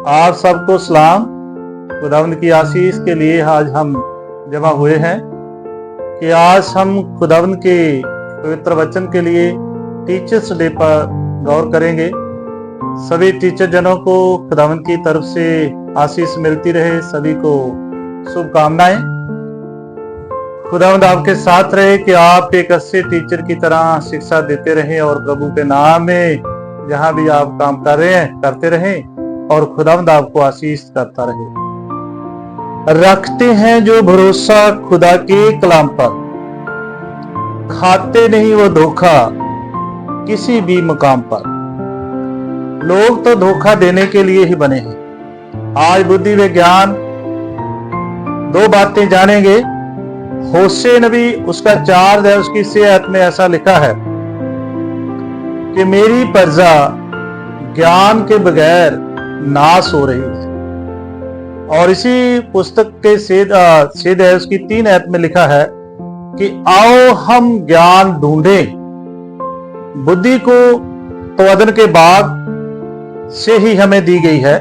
आप सबको सलाम। खुदावंद की आशीष के लिए आज हम जमा हुए हैं कि आज हम खुदावंद के पवित्र वचन के लिए टीचर्स डे पर गौर करेंगे। सभी टीचर जनों को खुदावंद की तरफ से आशीष मिलती रहे, सभी को शुभकामनाएं। खुदावंद आपके साथ रहे कि आप एक अच्छे टीचर की तरह शिक्षा देते रहें और प्रभु के नाम में जहां भी आप काम कर रहे हैं करते रहें और खुदावंद आपको आशीष करता रहे। रखते हैं जो भरोसा खुदा के कलाम पर, खाते नहीं वो धोखा किसी भी मुकाम पर। लोग तो धोखा देने के लिए ही बने हैं। आज बुद्धि विज्ञान दो बातें जानेंगे। होशे नबी उसका 4 है, उसकी 6 आयत में ऐसा लिखा है कि मेरी प्रजा ज्ञान के बगैर नाश हो रही है। और इसी पुस्तक के सेद है, उसकी 3 आयत में लिखा है कि आओ हम ज्ञान ढूंढें। बुद्धि को तो अदन के बाद से ही हमें दी गई है।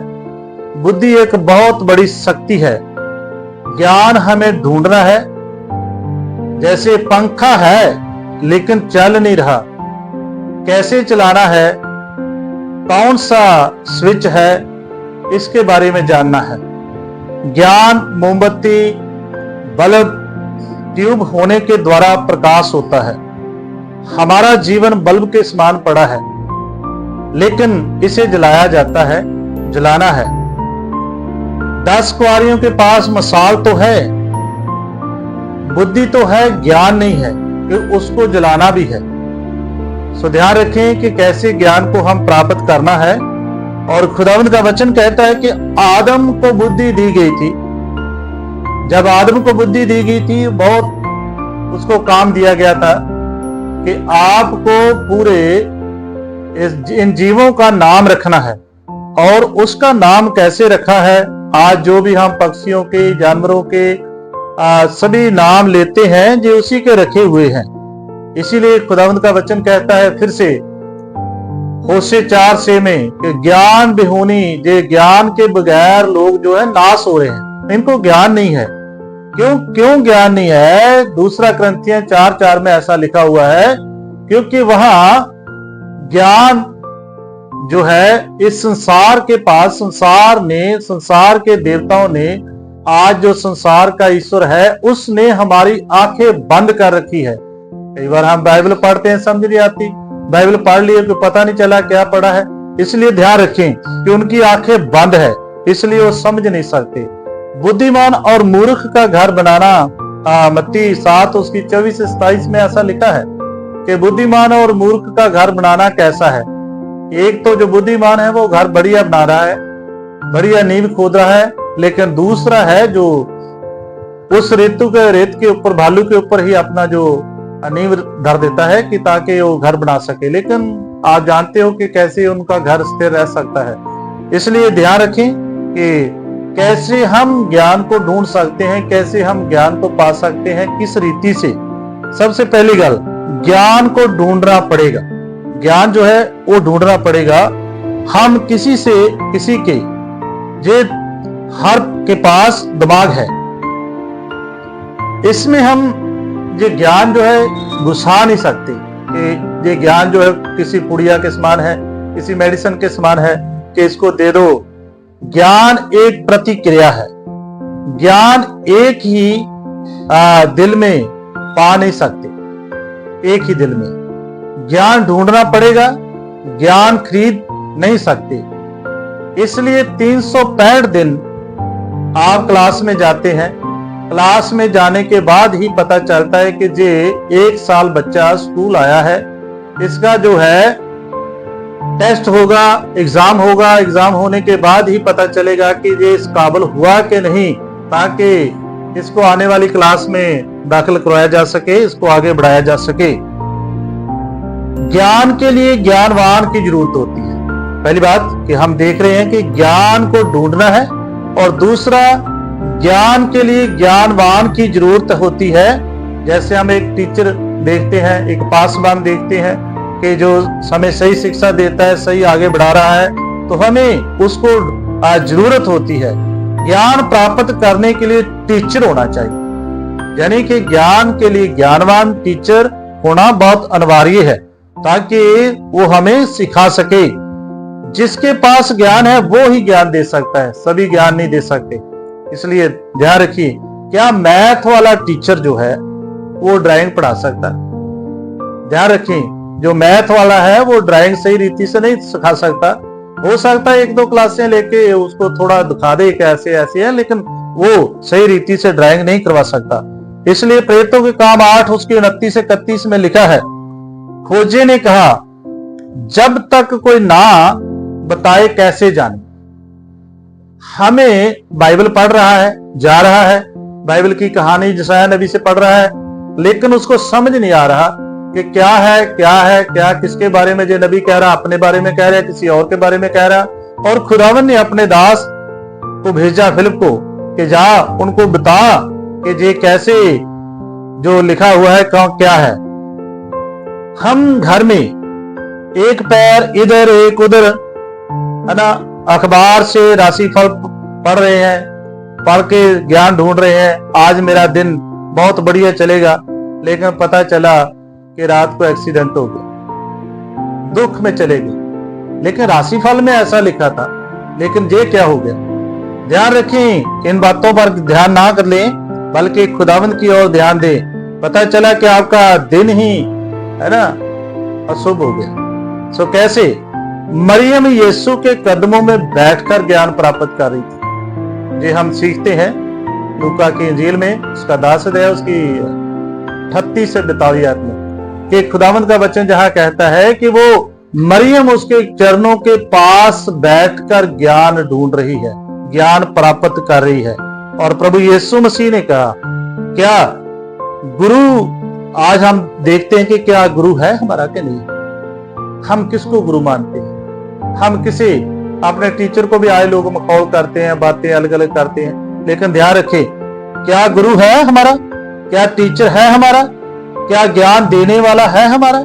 बुद्धि एक बहुत बड़ी शक्ति है। ज्ञान हमें ढूंढना है। जैसे पंखा है लेकिन चल नहीं रहा, कैसे चलाना है, कौन सा स्विच है, इसके बारे में जानना है। ज्ञान मोमबत्ती, बल्ब, ट्यूब होने के द्वारा प्रकाश होता है। हमारा जीवन बल्ब के समान पड़ा है, लेकिन इसे जलाया जाता है, जलाना है। 10 कुंवारियों के पास मसाल तो है, बुद्धि तो है, ज्ञान नहीं है कि उसको जलाना भी है। सो ध्यान रखें कि कैसे ज्ञान को हम प्राप्त करना है। और खुदावंद का वचन कहता है कि आदम को बुद्धि दी गई थी। जब आदम को बुद्धि दी गई थी, बहुत उसको काम दिया गया था कि आपको पूरे इन जीवों का नाम रखना है। और उसका नाम कैसे रखा है? आज जो भी हम पक्षियों के, जानवरों के सभी नाम लेते हैं जो उसी के रखे हुए हैं। इसीलिए खुदावंद का वचन कहता है फिर से होशे 4:6 में कि ज्ञान बिहोनी, जे ज्ञान के बगैर लोग जो है नाश हो रहे हैं। इनको ज्ञान नहीं है। क्यों ज्ञान नहीं है? दूसरा कुरिन्थियों 4:4 में ऐसा लिखा हुआ है क्योंकि वहां ज्ञान जो है इस संसार के पास, संसार के देवताओं ने, आज जो संसार का ईश्वर है उसने हमारी आंखें बंद कर रखी है। कई बार हम बाइबल पढ़ते हैं, समझ नहीं आती। बाइबल पढ़ लिए तो पता नहीं चला क्या पढ़ा है। इसलिए ध्यान रखें कि उनकी आंखें बंद है, इसलिए वो समझ नहीं सकते। बुद्धिमान और मूर्ख का घर बनाना, मत्ती 7 उसकी 24 से 27 में ऐसा लिखा है कि बुद्धिमान और मूर्ख का घर बनाना कैसा है। एक तो जो बुद्धिमान है वो घर बढ़िया बना रहा है, बढ़िया नींव खोद रहा है, लेकिन दूसरा है जो उस रेत के ऊपर, भालू के ऊपर ही अपना जो नींव धर देता है कि ताकि वो घर बना सके। लेकिन आप जानते हो कि कैसे उनका घर स्थिर रह सकता है। इसलिए ध्यान रखें कि कैसे हम ज्ञान को ढूंढ सकते हैं, कैसे हम ज्ञान को पा सकते हैं, किस रीति से। सबसे पहली गल, ज्ञान को ढूंढना पड़ेगा। ज्ञान जो है वो ढूंढना पड़ेगा। हम किसी के जे हर के पास दिमाग है, इसमें हम ये ज्ञान जो है घुसा नहीं सकते कि ये ज्ञान जो है किसी पुड़िया के समान है, किसी मेडिसिन के समान है कि इसको दे दो। ज्ञान एक प्रतिक्रिया है। ज्ञान एक ही दिल में पा नहीं सकते, एक ही दिल में। ज्ञान ढूंढना पड़ेगा, ज्ञान खरीद नहीं सकते। इसलिए 365 दिन आप क्लास में जाते हैं। क्लास में जाने के बाद ही पता चलता है कि जे 1 साल बच्चा स्कूल आया है, इसका जो है टेस्ट होगा, एग्जाम होगा। एग्जाम होने के बाद ही पता चलेगा कि ये इस काबिल हुआ कि नहीं, ताकि इसको आने वाली क्लास में दाखिल करवाया जा सके, इसको आगे बढ़ाया जा सके। ज्ञान के लिए ज्ञानवान की जरूरत होती है। पहली बात कि हम देख रहे हैं कि ज्ञान को ढूंढना है, और दूसरा ज्ञान के लिए ज्ञानवान की जरूरत होती है। जैसे हम एक टीचर देखते हैं, एक पासवान देखते हैं कि जो हमें सही शिक्षा देता है, सही आगे बढ़ा रहा है, तो हमें उसको जरूरत होती है। ज्ञान प्राप्त करने के लिए टीचर होना चाहिए, यानी कि ज्ञान के लिए ज्ञानवान टीचर होना बहुत अनिवार्य है, ताकि वो हमें सिखा सके। जिसके पास ज्ञान है वो ही ज्ञान दे सकता है, सभी ज्ञान नहीं दे सकते। इसलिए ध्यान रखिए, क्या मैथ वाला टीचर जो है वो ड्राइंग पढ़ा सकता है? ध्यान रखें, जो मैथ वाला है वो ड्राइंग सही रीति से नहीं सिखा सकता। हो सकता है 1-2 क्लासें लेके उसको थोड़ा दिखा दे कैसे ऐसे है, लेकिन वो सही रीति से ड्राइंग नहीं करवा सकता। इसलिए प्रेरितों के काम 8 उसकी 29 से 31 में लिखा है, खोजे ने कहा, जब तक कोई ना बताए कैसे जाने। हमें बाइबल पढ़ रहा है, जा रहा है, बाइबल की कहानी यशायाह नबी से पढ़ रहा है, लेकिन उसको समझ नहीं आ रहा कि क्या है क्या किसके बारे में जो नबी कह रहा, अपने बारे में कह रहा है, किसी और के बारे में कह रहा। और खुदावन ने अपने दास को भेजा फिलिप को कि जा उनको बता कि ये कैसे जो लिखा हुआ है क्या है। हम घर में एक पैर इधर एक उधर, है ना, अखबार से राशिफल पढ़ रहे हैं, पढ़ के ज्ञान ढूंढ रहे हैं, आज मेरा दिन बहुत बढ़िया चलेगा, लेकिन पता चला कि रात को एक्सीडेंट हो गया, दुख में चले गए। लेकिन राशिफल में ऐसा लिखा था, लेकिन ये क्या हो गया? ध्यान रखें, इन बातों पर ध्यान ना कर लें, बल्कि खुदावंद की ओर ध्यान दें। पता चला कि आपका दिन ही, है ना, अशुभ हो गया। सो कैसे? मरियम यीशु के कदमों में बैठकर ज्ञान प्राप्त कर रही थी। ये हम सीखते हैं लूका की इंजील में, उसका 10 अध्याय उसकी 38 से 42 आयत में, कि खुदावंद का वचन जहां कहता है कि वो मरियम उसके चरणों के पास बैठकर ज्ञान ढूंढ रही है, ज्ञान प्राप्त कर रही है। और प्रभु यीशु मसीह ने कहा, क्या गुरु, आज हम देखते हैं कि क्या गुरु है हमारा कि नहीं? हम किसको गुरु मानते हैं? हम किसी अपने टीचर को भी आए लोग मखौल करते हैं, बातें अलग अलग करते हैं, लेकिन ध्यान रखें, क्या गुरु है हमारा? क्या टीचर है हमारा? क्या ज्ञान देने वाला है हमारा?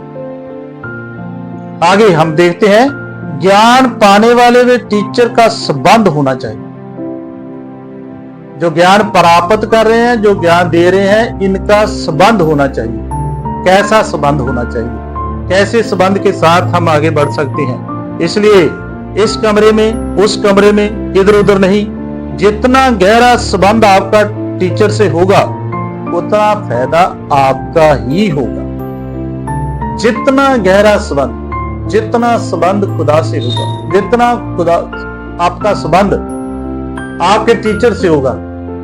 आगे हम देखते हैं, ज्ञान पाने वाले वे टीचर का संबंध होना चाहिए। जो ज्ञान प्राप्त कर रहे हैं, जो ज्ञान दे रहे हैं, इनका संबंध होना चाहिए। कैसा संबंध होना चाहिए? कैसे संबंध के साथ हम आगे बढ़ सकते हैं? इसलिए इस कमरे में, उस कमरे में, इधर उधर नहीं, जितना गहरा संबंध आपका टीचर से होगा उतना फायदा आपका ही होगा। जितना गहरा संबंध, जितना संबंध खुदा से होगा, जितना खुदा आपका संबंध आपके टीचर से होगा,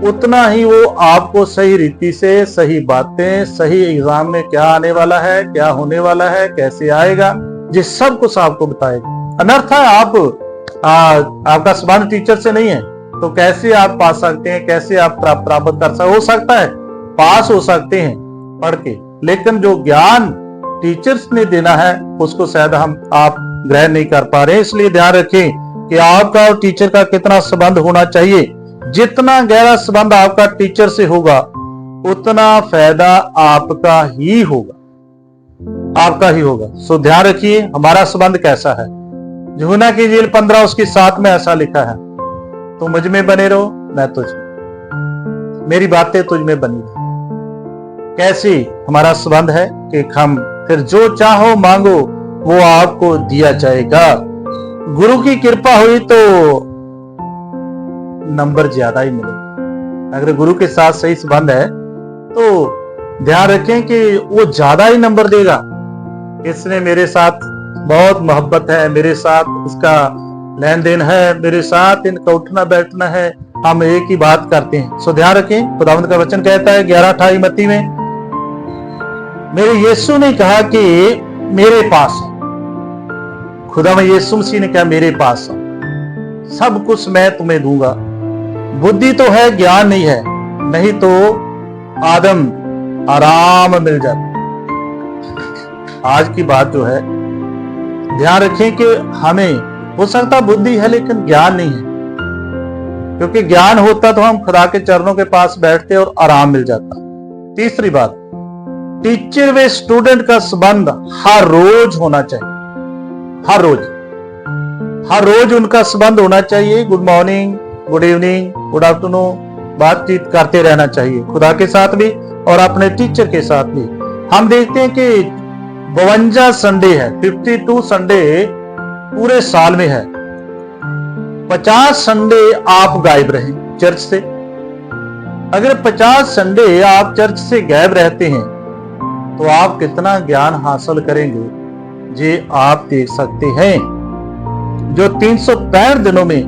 उतना ही वो आपको सही रीति से, सही बातें, सही एग्जाम में क्या आने वाला है, क्या होने वाला है, कैसे आएगा, ये सब कुछ आपको बताएगा। अनर्थ है आपका संबंध टीचर से नहीं है तो कैसे आप पा सकते हैं, कैसे आप प्राप्त कर सकते? हो सकता है पास हो सकते हैं पढ़ के, लेकिन जो ज्ञान टीचर्स ने देना है उसको शायद आप ग्रहण नहीं कर पा रहे। इसलिए ध्यान रखें कि आपका और टीचर का कितना संबंध होना चाहिए। जितना गहरा संबंध आपका टीचर से होगा उतना फायदा आपका ही होगा, आपका ही होगा। सो ध्यान रखिए हमारा संबंध कैसा है। यूहन्ना की इंजील 15 उसकी 7 में ऐसा लिखा है, तुम मुझ में बने रहो, मैं तुझ में, मेरी बातें तुझ में बनी रहे। कैसी हमारा संबंध है कि हम फिर जो चाहो मांगो वो आपको दिया जाएगा। गुरु की कृपा हुई तो नंबर ज्यादा ही मिलेगा। अगर गुरु के साथ सही संबंध है तो ध्यान रखें कि वो ज्यादा ही नंबर देगा। इसने मेरे साथ बहुत मोहब्बत है, मेरे साथ इसका लेन देन है, मेरे साथ इनका उठना बैठना है, हम एक ही बात करते हैं। सो ध्यान रखें, खुदावंद का वचन कहता है 11:28 मत्ती में, मेरे यीशु ने कहा कि मेरे पास, खुदावंद यीशु मसीह ने कहा मेरे पास सब कुछ मैं तुम्हें दूंगा। बुद्धि तो है, ज्ञान नहीं है, नहीं तो आदम आराम मिल जाता। आज की बात जो है, ध्यान रखें कि हमें हो सकता बुद्धि है लेकिन ज्ञान नहीं है, क्योंकि ज्ञान होता तो हम खुदा के चरणों के पास बैठते और आराम मिल जाता। तीसरी बात, टीचर व स्टूडेंट का संबंध हर रोज होना चाहिए। हर रोज, हर रोज उनका संबंध होना चाहिए। Good morning, good evening, good afternoon बातचीत करते रहना चाहिए, खुदा के साथ भी और अपने टीचर के साथ भी। हम देखते हैं कि 52 संडे है, 52 संडे पूरे साल में है। 50 संडे आप गायब रहे चर्च से। अगर 50 संडे आप चर्च से गायब रहते हैं तो आप कितना ज्ञान हासिल करेंगे ये आप देख सकते हैं। जो 365 दिनों में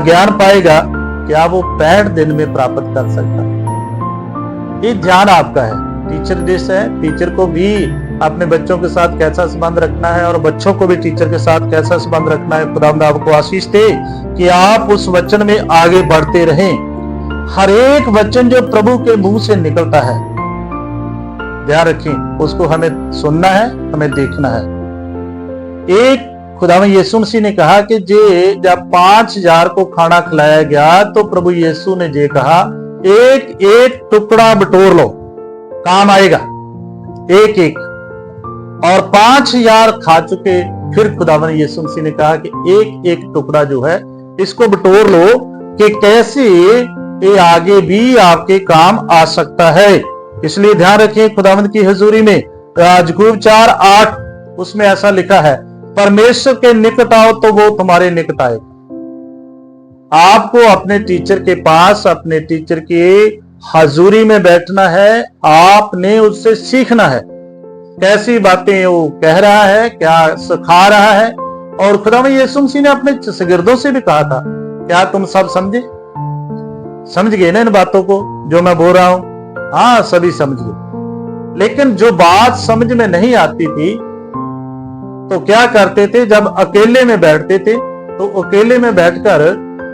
ज्ञान पाएगा, क्या वो 65 दिन में प्राप्त कर सकता है? ये ध्यान आपका है। टीचर जैसे है, टीचर को भी अपने बच्चों के साथ कैसा संबंध रखना है और बच्चों को भी टीचर के साथ कैसा संबंध रखना है। खुदावंद आपको आशीष दे कि आप उस वचन में आगे बढ़ते रहें। हर एक वचन जो प्रभु के मुंह से निकलता है, ध्यान रखें, उसको हमें सुनना है, हमें देखना है। एक खुदावंद यीशु मसीह ने कहा कि जब 5000 को खाना खिलाया गया तो प्रभु यीशु ने ये कहा, एक एक टुकड़ा बटोर लो, काम आएगा, एक एक। और 5000 खा चुके, फिर खुदावंद यीशु मसीह ने कहा कि एक एक टुकड़ा जो है इसको बटोर लो कि कैसे ये आगे भी आपके काम आ सकता है। इसलिए ध्यान रखें खुदावंद की हजूरी में याकूब 4:8 उसमें ऐसा लिखा है, परमेश्वर के निकट आओ तो वो तुम्हारे निकट आएगा। आपको अपने टीचर के पास, अपने टीचर की हजूरी में बैठना है। आपने उससे सीखना है कैसी बातें वो कह रहा है, क्या सिखा रहा है। और खुदावंद यीशु मसीह ने अपने शागिर्दों से भी कहा था, क्या तुम सब समझ गए ना इन बातों को जो मैं बोल रहा हूं? हाँ, सभी समझ गए। लेकिन जो बात समझ में नहीं आती थी तो क्या करते थे, जब अकेले में बैठते थे तो अकेले में बैठकर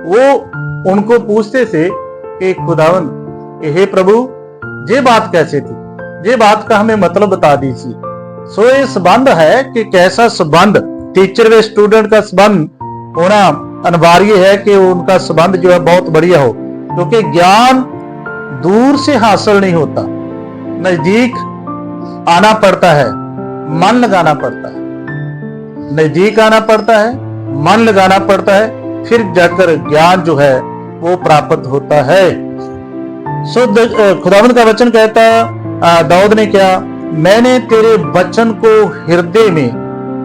वो उनको पूछते थे कि खुदावंद, हे प्रभु, ये बात कैसे थी, ये बात का हमें मतलब बता दीजिए। सो ये संबंध है कि कैसा संबंध टीचर व स्टूडेंट का संबंध होना अनिवार्य है कि उनका संबंध जो है बहुत बढ़िया हो, क्योंकि ज्ञान दूर से हासिल नहीं होता, नजदीक आना पड़ता है, मन लगाना पड़ता है। नजदीक आना पड़ता है, मन लगाना पड़ता है, फिर जाकर ज्ञान जो है वो प्राप्त होता है। सो खुदावंद का वचन कहता है, दाऊद ने क्या, मैंने तेरे वचन को हृदय में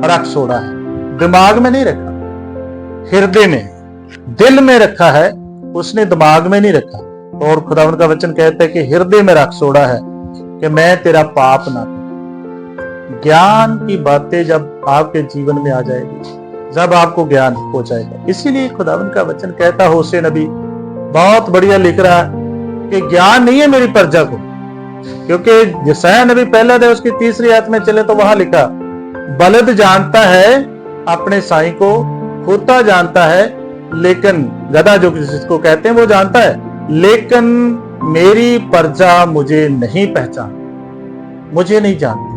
रख छोड़ा है। दिमाग में नहीं रखा, हृदय में, दिल में रखा है, उसने दिमाग में नहीं रखा। और खुदावंद का वचन कहता है कि हृदय में रख छोड़ा है कि मैं तेरा पाप ना करूं। ज्ञान की बातें जब आपके जीवन में आ जाएगी, जब आपको ज्ञान हो जाएगा। इसीलिए खुदावंद का वचन कहता, होशे नबी बहुत बढ़िया लिख रहा है कि ज्ञान नहीं है मेरी प्रजा को, क्योंकि यशायाह नबी पहला अध्याय उसकी 3री आयत में चले तो वहां लिखा, बलद जानता है अपने साई को, खोता जानता है, लेकिन गधा जो जिसको कहते हैं वो जानता है, लेकिन मेरी प्रजा मुझे नहीं पहचान, मुझे नहीं जानती।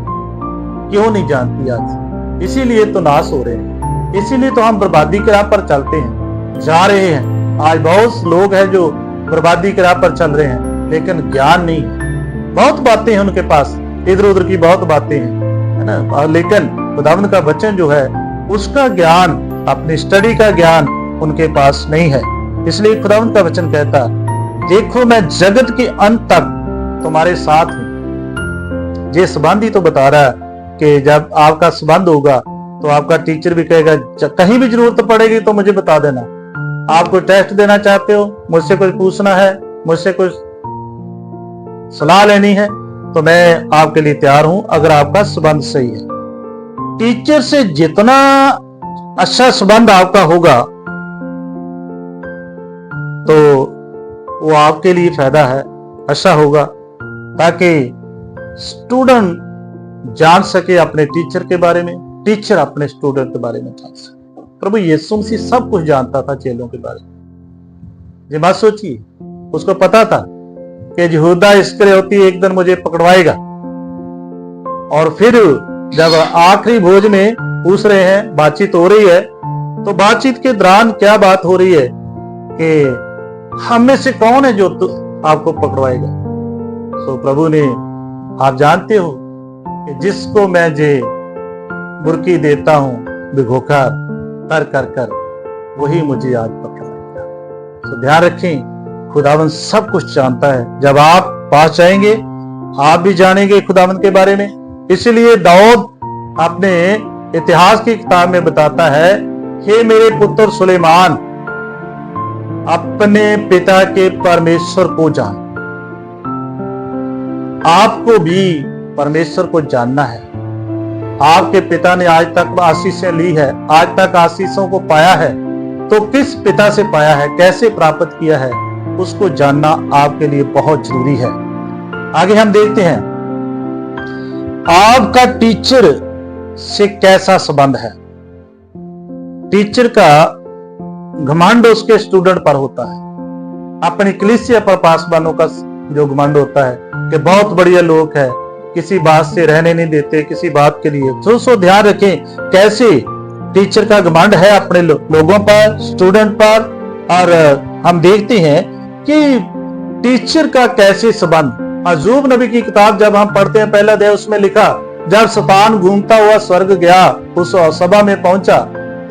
क्यों नहीं जानती आज? इसीलिए तो नाश हो रहे हैं, इसीलिए तो हम बर्बादी की राह पर चलते हैं, जा रहे हैं। आज बहुत लोग हैं जो बर्बादी की राह पर चल रहे हैं, लेकिन ज्ञान नहीं है। बहुत बातें हैं उनके पास, इधर उधर की बहुत बातें हैं, है ना, लेकिन खुदावंद का वचन जो है उसका ज्ञान, अपनी स्टडी का ज्ञान उनके पास नहीं है। इसलिए खुदावंद का वचन कहता, देखो मैं जगत के अंत तक तुम्हारे साथ हूं। ये संबंध ही तो बता रहा है कि जब आपका संबंध होगा तो आपका टीचर भी कहेगा, कहीं भी जरूरत पड़ेगी तो मुझे बता देना। आप कोई टेस्ट देना चाहते हो, मुझसे कुछ पूछना है, मुझसे कुछ सलाह लेनी है, तो मैं आपके लिए तैयार हूं, अगर आपका संबंध सही है। टीचर से जितना अच्छा संबंध आपका होगा तो वो आपके लिए फायदा है, अच्छा होगा, ताकि स्टूडेंट जान सके अपने टीचर के बारे में, टीचर अपने स्टूडेंट के बारे में जान सके। प्रभु यीशु मसीह सब कुछ जानता था चेलों के बारे में। ये बात सोचिए, उसको पता था कि यहूदा इस्करियोती एक दिन मुझे पकड़वाएगा। और फिर जब आखिरी भोज में पूछ रहे हैं, बातचीत हो रही है, तो बातचीत के दौरान क्या बात हो रही है कि हम में से कौन है जो आपको पकड़वाएगा? तो प्रभु ने, आप जानते हो कि जिसको मैं जे बुरकी देता हूं भिगोकर, कर कर कर वही मुझे आज पकड़ लेगा। तो ध्यान रखें, खुदावन सब कुछ जानता है। जब आप पास जाएंगे आप भी जानेंगे खुदावन के बारे में। इसलिए दाऊद अपने इतिहास की किताब में बताता है, हे मेरे पुत्र सुलेमान, अपने पिता के परमेश्वर को जान। आपको भी परमेश्वर को जानना है। आपके पिता ने आज तक आशीषें ली है, आज तक आशीषों को पाया है, तो किस पिता से पाया है, कैसे प्राप्त किया है, उसको जानना आपके लिए बहुत जरूरी है। आगे हम देखते हैं, आपका टीचर से कैसा संबंध है। टीचर का घमंड उसके स्टूडेंट पर होता है। अपनी कलीसिया पर पासवानों का जो घमंड होता है कि बहुत बढ़िया लोग है, किसी बात से रहने नहीं देते, किसी बात के लिए। तो ध्यान रखें कैसे टीचर का घमंड है अपने लोगों पर, स्टूडेंट पर। और हम देखते हैं कि टीचर का कैसे संबंध। अय्यूब नबी की किताब जब हम पढ़ते हैं, पहला अध्याय, उसमें लिखा, जब शैतान घूमता हुआ स्वर्ग गया, उस सभा में पहुंचा,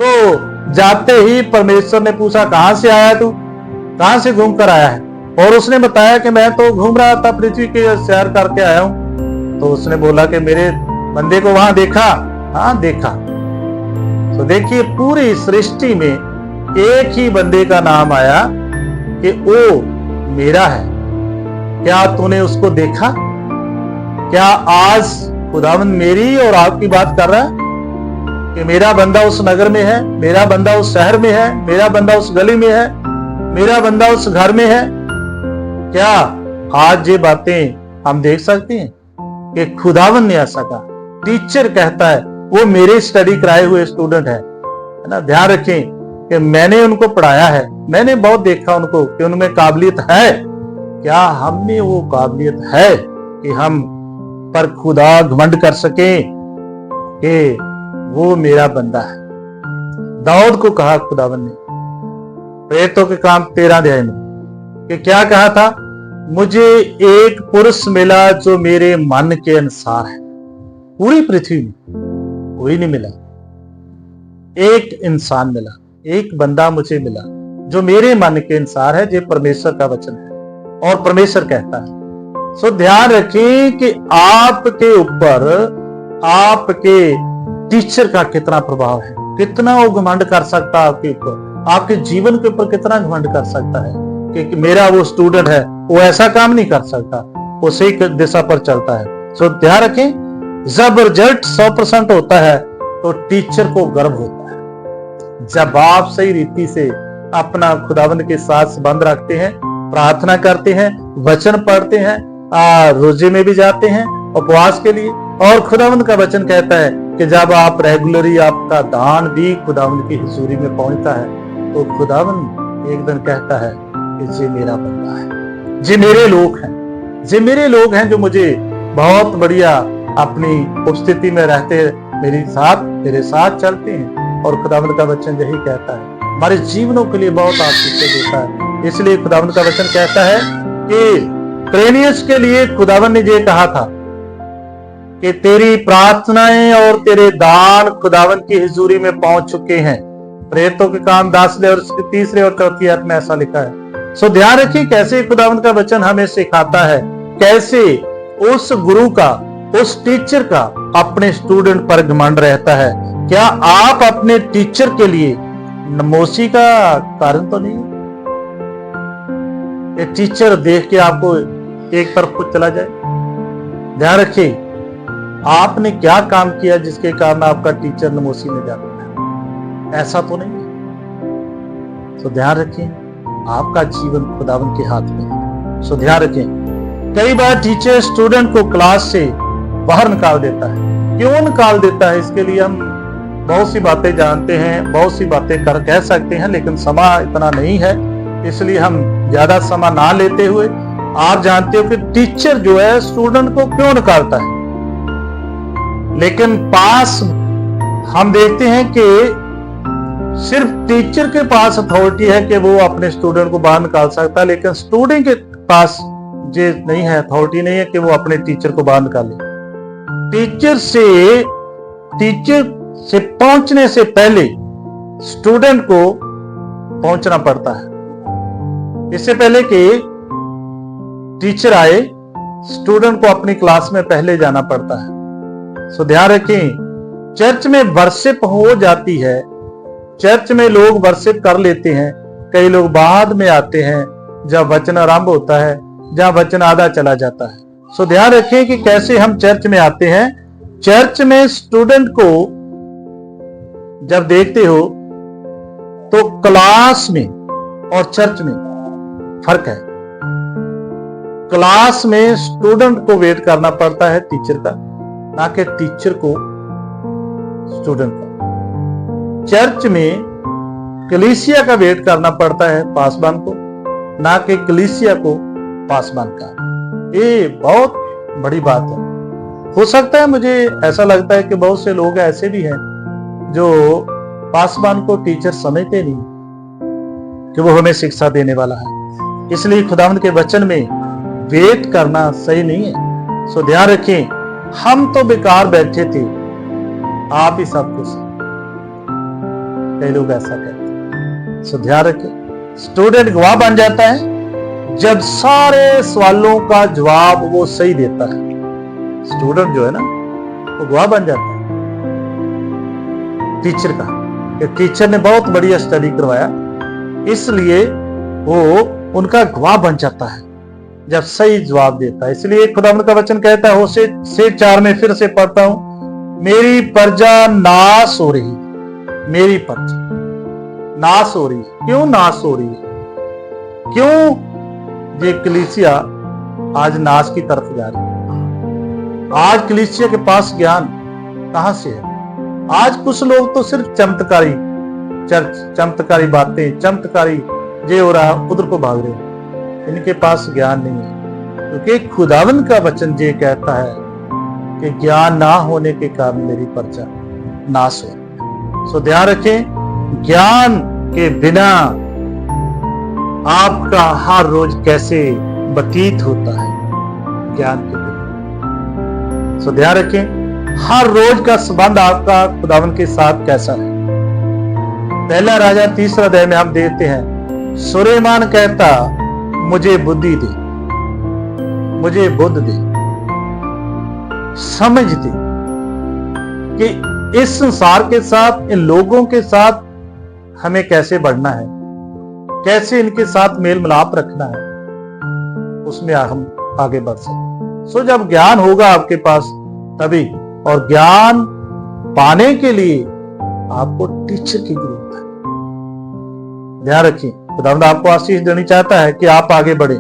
तो जाते ही परमेश्वर ने पूछा, कहां से आया तू, कहां से घूम कर आया है? और उसने बताया कि मैं तो घूम रहा था, पृथ्वी के सैर करके आया हूं। तो उसने बोला कि मेरे बंदे को वहां देखा? हाँ देखा। तो देखिए पूरी सृष्टि में एक ही बंदे का नाम आया कि वो मेरा है। क्या तूने उसको देखा? क्या आज खुदावन मेरी और आपकी बात कर रहा है कि मेरा बंदा उस नगर में है, मेरा बंदा उस शहर में है, मेरा बंदा उस गली में है, मेरा बंदा उस घर में है? क्या आज ये बातें हम देख सकते हैं कि खुदावन ने ऐसा कहा? टीचर कहता है वो मेरे स्टडी कराए हुए स्टूडेंट है ना। ध्यान रखें कि मैंने उनको पढ़ाया है, मैंने बहुत देखा उनको कि उनमें काबिलियत है। क्या हम में वो काबिलियत है कि हम पर खुदा घमंड कर सके कि वो मेरा बंदा है? दाऊद को कहा खुदावन ने प्रेरितों के काम 13 अध्याय में कि क्या कहा था? मुझे एक पुरुष मिला जो मेरे मन के अनुसार है। पूरी पृथ्वी में कोई नहीं मिला, एक इंसान मिला, एक बंदा मुझे मिला जो मेरे मन के अनुसार है। ये परमेश्वर का वचन है और परमेश्वर कहता है। सो ध्यान रखें कि आपके ऊपर आपके टीचर का कितना प्रभाव है, कितना वो घमंड कर सकता है आपके ऊपर, आपके जीवन के ऊपर कितना घमंड कर सकता है कि मेरा वो स्टूडेंट है, वो ऐसा काम नहीं कर सकता, वो सही दिशा पर चलता है। सो ध्यान रखें, जब रिजल्ट 100% होता है तो टीचर को गर्व होता है। जब आप सही रीति से अपना खुदावन के साथ संबंध रखते हैं, प्रार्थना करते हैं, वचन पढ़ते हैं, रोजे में भी जाते हैं उपवास के लिए, और खुदावन का वचन कहता है कि जब आप रेगुलरली आपका दान भी खुदावन की हुजूरी में पहुंचता है, तो खुदावन एक दिन कहता है कि ये मेरा बंदा है, ये मेरे लोग हैं, ये मेरे लोग हैं जो मुझे बहुत बढ़िया अपनी उपस्थिति में रहते मेरे साथ चलते हैं। और खुदावंद का वचन यही कहता है, हमारे जीवनों के लिए बहुत आशीष देता है। इसलिए खुदावंद का वचन कहता है कि क्रेनियस के लिए खुदावंद ने ये कहा था कि तेरी प्रार्थनाएं और तेरे दान खुदावंद की हुजूरी में पहुंच चुके हैं। प्रेरितों के काम 10 और 3 और 4 आयत में ऐसा लिखा है। सो ध्यान रखिए कैसे खुदावंद का वचन हमें सिखाता है, कैसे उस गुरु का, उस टीचर का अपने स्टूडेंट पर घमंड रहता है। क्या आप अपने टीचर के लिए नमोशी का कारण तो नहीं? ये टीचर देख के आपको एक तरफ कुछ चला जाए? ध्यान रखिए, आपने क्या काम किया जिसके कारण आपका टीचर नमोशी में जाता है? ऐसा तो नहीं है। सो ध्यान रखिए, आपका जीवन खुदावन के हाथ में है। सो ध्यान रखें, कई बार टीचर स्टूडेंट को क्लास से बाहर निकाल देता है। क्यों निकाल देता है? इसके लिए हम बहुत सी बातें जानते हैं, बहुत सी बातें कह सकते हैं, लेकिन समय इतना नहीं है, इसलिए हम ज्यादा समय ना लेते हुए, आप जानते हो कि टीचर जो है स्टूडेंट को क्यों निकालता है। लेकिन पास हम देखते हैं कि सिर्फ टीचर के पास अथॉरिटी है कि वो अपने स्टूडेंट को बाहर निकाल सकता है, लेकिन स्टूडेंट के पास ये नहीं है, अथॉरिटी नहीं है कि वो अपने टीचर को बाहर निकाले। टीचर से पहुंचने से पहले स्टूडेंट को पहुंचना पड़ता है। इससे पहले कि टीचर आए, स्टूडेंट को अपनी क्लास में पहले जाना पड़ता है। सो ध्यान रखें, चर्च में वर्शिप हो जाती है, चर्च में लोग वर्शिप कर लेते हैं। कई लोग बाद में आते हैं जब वचन आरंभ होता है, जहां वचन आधा चला जाता है। सो ध्यान रखें कि कैसे हम चर्च में आते हैं। चर्च में स्टूडेंट को जब देखते हो तो क्लास में और चर्च में फर्क है। क्लास में स्टूडेंट को वेट करना पड़ता है टीचर का, ना कि टीचर को स्टूडेंट का। चर्च में कलीसिया का वेट करना पड़ता है पासबान को, ना कि कलीसिया को पासबान का। ये बहुत बड़ी बात है। हो सकता है, मुझे ऐसा लगता है कि बहुत से लोग ऐसे भी हैं जो पासबान को टीचर समझते नहीं कि वो हमें शिक्षा देने वाला है। इसलिए खुदावंद के वचन में वेट करना सही नहीं है। सो ध्यान रखें, हम तो बेकार बैठे थे, आप ही सब कुछ। कई लोग ऐसा कहते हैं। सो ध्यान रखें, स्टूडेंट गवाह बन जाता है जब सारे सवालों का जवाब वो सही देता है। स्टूडेंट जो है ना, वो गवाह बन जाता है टीचर का, कि टीचर ने बहुत बढ़िया स्टडी करवाया, इसलिए वो उनका गवाह बन जाता है जब सही जवाब देता है। इसलिए खुदावंद का वचन कहता है, होशे 4 में फिर से पढ़ता हूं, मेरी प्रजा नाश हो रही, मेरी प्रजा नाश हो रही। क्यों नाश हो रही है? क्यों ये कलीसिया आज नाश की तरफ जा रही है? आज कलीसिया के पास ज्ञान कहां से है? आज कुछ लोग तो सिर्फ चमत्कारी चर्च, चमत्कारी बातें, चमत्कारी ये हो रहा है, उधर को भाग रहे हैं। इनके पास ज्ञान नहीं है, क्योंकि खुदावंद का वचन ये कहता है कि ज्ञान ना होने के कारण मेरी प्रजा नाश हो। सो ध्यान रखें, ज्ञान के बिना आपका हर रोज कैसे व्यतीत होता है, ज्ञान के बिना। सो ध्यान रखें, हर रोज का संबंध आपका खुदावंद के साथ कैसा है। पहला राजा 3 अध्याय में हम देखते हैं, सुलेमान कहता, मुझे बुद्धि दे, मुझे बुद्ध दे, समझ दे कि इस संसार के साथ, इन लोगों के साथ हमें कैसे बढ़ना है, कैसे इनके साथ मेल मिलाप रखना है, उसमें हम आगे बढ़ सकते। सो जब ज्ञान होगा आपके पास तभी, और ज्ञान पाने के लिए आपको टीचर की जरूरत है। ध्यान रखिए, खुदावंद आपको आशीष देनी चाहता है कि आप आगे बढ़े।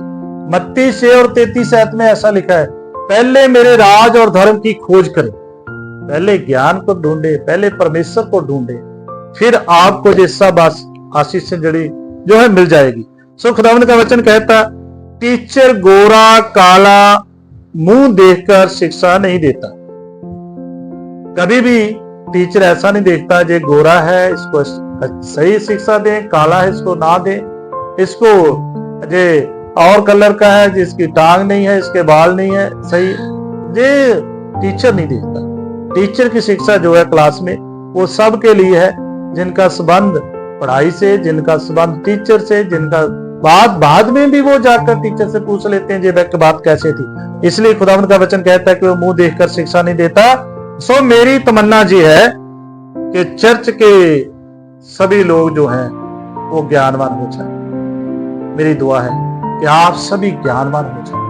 मत्ती 6 और 33 आयत में ऐसा लिखा है, पहले मेरे राज और धर्म की खोज करें। पहले ज्ञान को ढूंढे, पहले परमेश्वर को ढूंढे, फिर आपको ये सब आशीष से जड़ी जो है मिल जाएगी। सो खुदावंद का वचन कहता, टीचर गोरा काला मुंह देखकर शिक्षा नहीं देता। कभी भी टीचर ऐसा नहीं देखता, जे गोरा है इसको सही शिक्षा दे, काला है इसको ना दे, इसको जे और कलर का है, जिसकी टांग नहीं है, इसके बाल नहीं है सही, ये टीचर नहीं देखता। टीचर की शिक्षा जो है क्लास में, वो सबके लिए है, जिनका संबंध पढ़ाई से, जिनका संबंध टीचर से, जिनका बाद में भी वो जाकर टीचर से पूछ लेते हैं, ये बात कैसे थी। इसलिए खुदावंद का वचन कहता है कि वो मुंह देखकर शिक्षा नहीं देता। सो मेरी तमन्ना जी है कि चर्च के सभी लोग जो हैं वो ज्ञानवान हो जाए। मेरी दुआ है कि आप सभी ज्ञानवान हो जाए,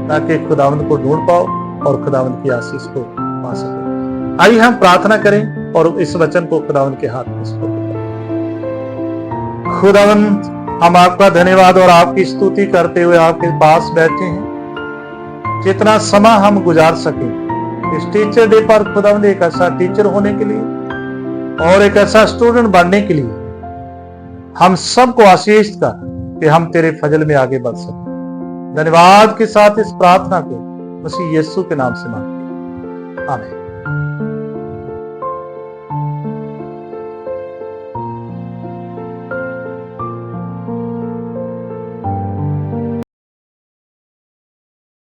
ताकि खुदावंद को ढूंढ पाओ और खुदावंद की आशीष को पा सको। आइए हम प्रार्थना करें और इस वचन को खुदावंद के हाथ में सौंप दें। खुदावंद, हम आपका धन्यवाद और आपकी स्तुति करते हुए आपके पास बैठे हैं। जितना समय हम गुजार सके इस टीचर डे पर खुदावंद, एक ऐसा टीचर होने के लिए और एक ऐसा स्टूडेंट बनने के लिए हम सबको आशीष कर कि हम तेरे फजल में आगे बढ़ सके। धन्यवाद के साथ इस प्रार्थना को मसीह यीशु के नाम से मांगते हैं, आमीन।